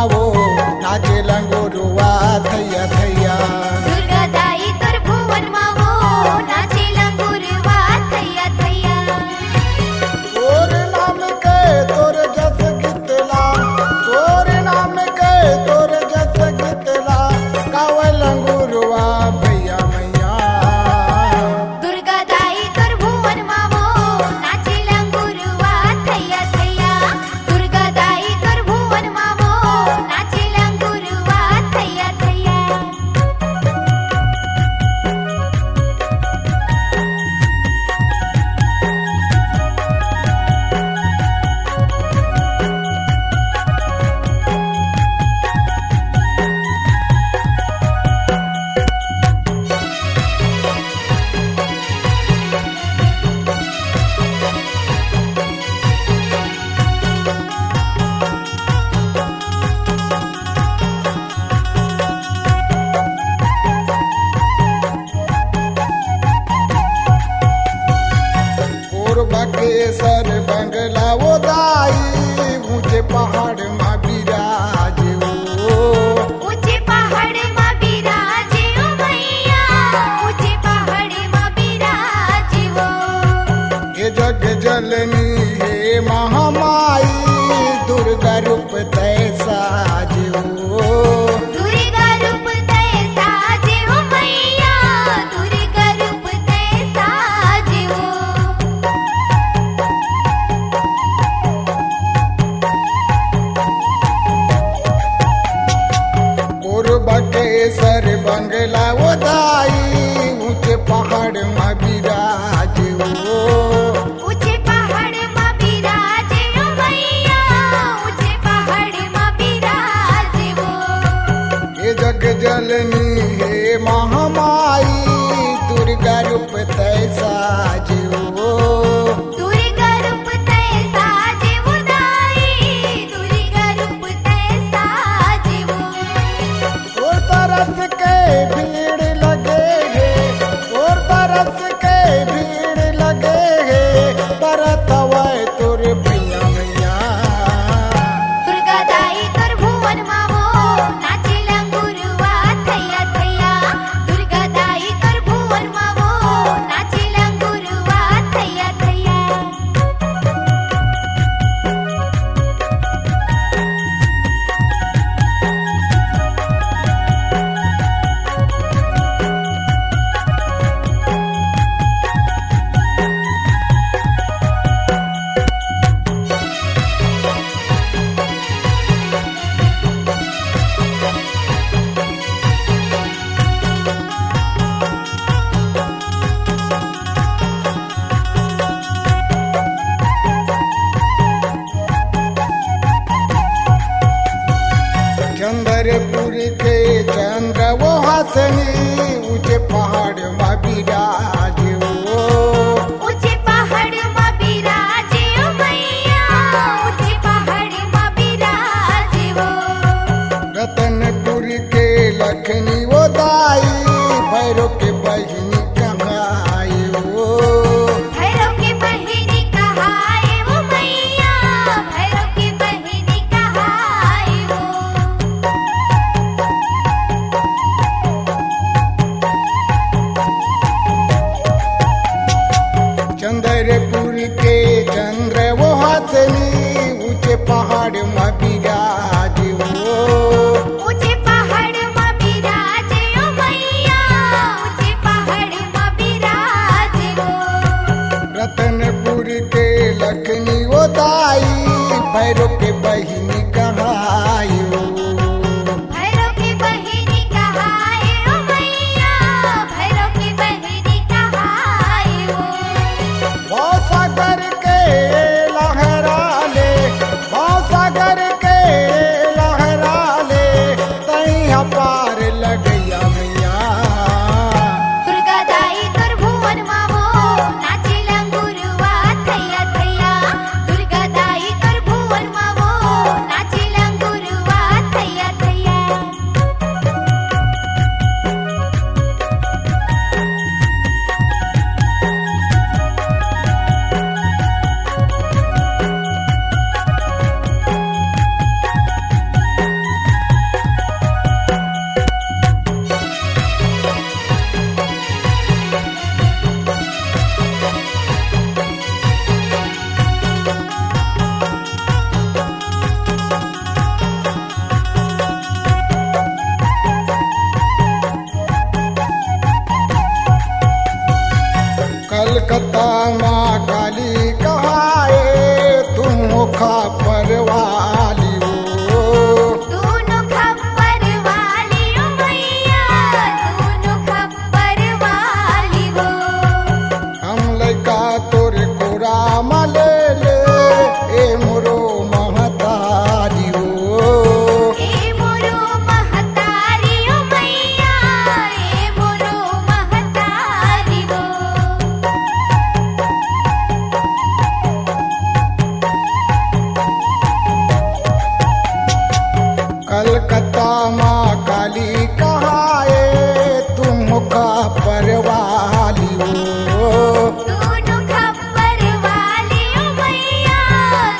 मावो नाचे लंगोरुआ थैया थैया दुर्गादाई तोर भुवन मावो नाचे लंगुरवा थैया थैया तोर नाम के तोर जस गीतला तोर नाम के तोर जस गीतला गावे लंगोरुआ भैया मैया दुर्गादाई तोर भुवन मावो नाचे लंगुरवा थैया थैया दुर्गादाई तोर भुवन मावो नाचे लंगुरवा थैया थैया कोरबा के सर बंगला वो दाई ऊंचे पहाड़ में बिराजे ओ ऊंचे पहाड़ में बिराजे ओ भैया ऊंचे पहाड़ में बिराजे वो ये जग जननी हे महामाई दुर्गा रूप तैसा जो दुर्गा रूप तैसा जे ओ भैया दुर्गा रूप तैसा जे वो कोरबा के सर बंगला वो दाई ऊंचे पहाड़ में बिराजे ओ ऊंचे पहाड़ में बिराजे ओ भैया ऊंचे पहाड़ में बिराजे वो ये जग जननी हे महामाई दुर्गा रूप तैसा जो दुर्गा रूप तैसा जे वो दाई दुर्गा रूप तैसा जे वो और तरस के भीड़ लगे है और तरस के भीड़ लगे है परतवाए तोर भैया मैया दुर्गादाई तोर भुवन मावो नाचे लंगुरवा थैया थैया दुर्गादाई तोर भुवन मावो नाचे लंगुरवा थैया थैया चंद्रपुर के चंद्र वो हसनी ऊंचे पहाड़ में बिराजे ओ ऊंचे पहाड़ में बिराजे ओ भैया ऊंचे पहाड़ में बिराजे वो रतनपुर के लखनी वो दाई भैरव के बहिनी कमाई ओ भैरव के बहिनी कहाए वो भैया भैरव के बहिनी कहाए वो कलकत्ता माँ काली कहाए तुम खप्पर वाली हो। दोनों खप्पर वाली हो भैया,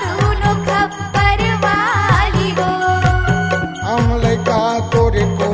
दोनों खप्पर वाली हो। हम लइका तोरे को